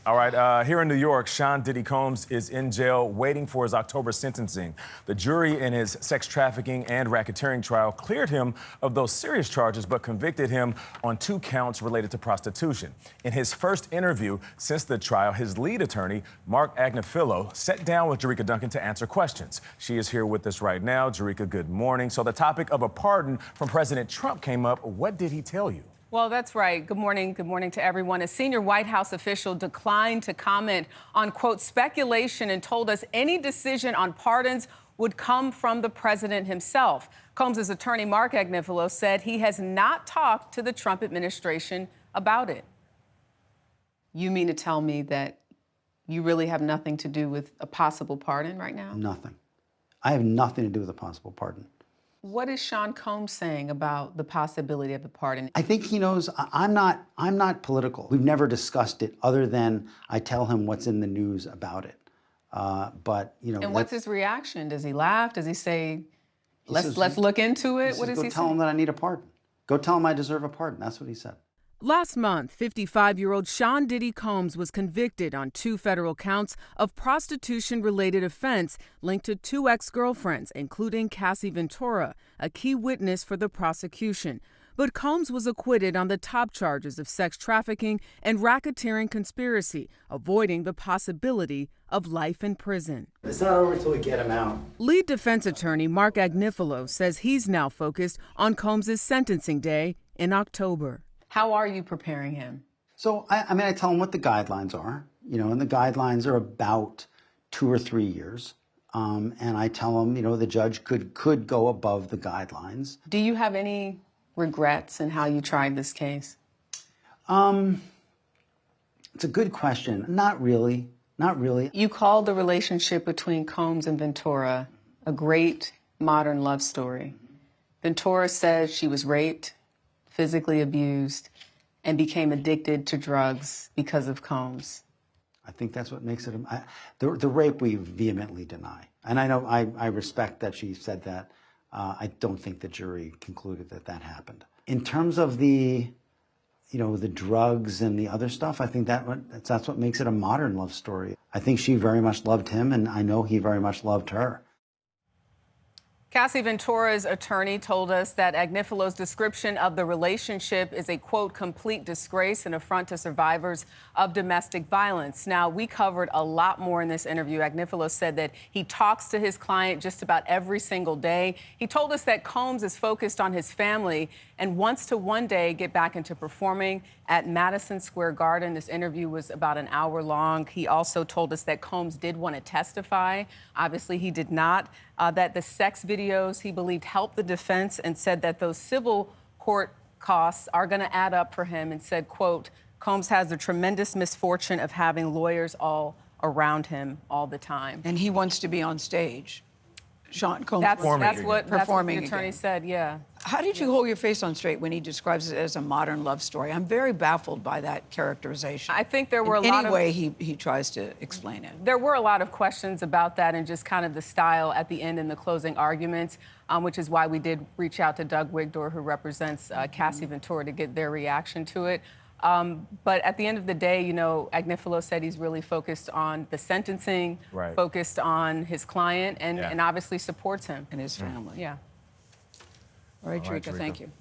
All right, here in New York, Sean Diddy Combs is in jail waiting for his October sentencing. The jury in his sex trafficking and racketeering trial cleared him of those serious charges, but convicted him on 2 counts related to prostitution. In his first interview since the trial, his lead attorney, Marc Agnifilo, sat down with Jericka Duncan to answer questions. She is here with us right now. Jericka, good morning. So the topic of a pardon from President Trump came up. What did he tell you? Well, that's right. Good morning. Good morning to everyone. A senior White House official declined to comment on, quote, speculation and told us any decision on pardons would come from the president himself. Combs' attorney, Marc Agnifilo, said he has not talked to the Trump administration about it. You mean to tell me that you really have nothing to do with a possible pardon right now? Nothing. I have nothing to do with a possible pardon. What is Sean Combs saying about the possibility of a pardon? I think he knows I'm not political. We've never discussed it other than I tell him what's in the news about it. But you know. And what's his reaction? Does he laugh? Does he say, let's look into it? What does he say? Go tell him that I need a pardon. Go tell him I deserve a pardon. That's what he said. Last month, 55-year-old Sean Diddy Combs was convicted on 2 federal counts of prostitution-related offense linked to 2 ex-girlfriends, including Cassie Ventura, a key witness for the prosecution. But Combs was acquitted on the top charges of sex trafficking and racketeering conspiracy, avoiding the possibility of life in prison. It's not over until we get him out. Lead defense attorney Marc Agnifilo says he's now focused on Combs' sentencing day in October. How are you preparing him? So, I tell him what the guidelines are, and the guidelines are about 2 or 3 years. And I tell him, the judge could go above the guidelines. Do you have any regrets in how you tried this case? It's a good question. Not really. Not really. You called the relationship between Combs and Ventura a great modern love story. Ventura says she was raped, physically abused, and became addicted to drugs because of Combs. I think that's what makes it. The rape we vehemently deny. And I know I respect that she said that. I don't think the jury concluded that happened. In terms of the drugs and the other stuff, I think that's what makes it a modern love story. I think she very much loved him, and I know he very much loved her. Cassie Ventura's attorney told us that Agnifilo's description of the relationship is a, quote, complete disgrace and affront to survivors of domestic violence. Now, we covered a lot more in this interview. Agnifilo said that he talks to his client just about every single day. He told us that Combs is focused on his family and wants to one day get back into performing at Madison Square Garden. This interview was about an hour long. He also told us that Combs did want to testify. Obviously, he did not. That the sex videos he believed helped the defense, and said that those civil court costs are going to add up for him, and said, quote, Combs has the tremendous misfortune of having lawyers all around him all the time. And he wants to be on stage. Sean Combs. That's what the attorney said, yeah. How did you hold your face on straight when he describes it as a modern love story? I'm very baffled by that characterization. I think there were a lot of... Any way he tries to explain it. There were a lot of questions about that and just kind of the style at the end in the closing arguments, which is why we did reach out to Doug Wigdor, who represents Cassie Ventura, to get their reaction to it. But at the end of the day, Agnifilo said he's really focused on the sentencing, focused on his client, and obviously supports him. And his family. Yeah. All right, Jericka, thank you.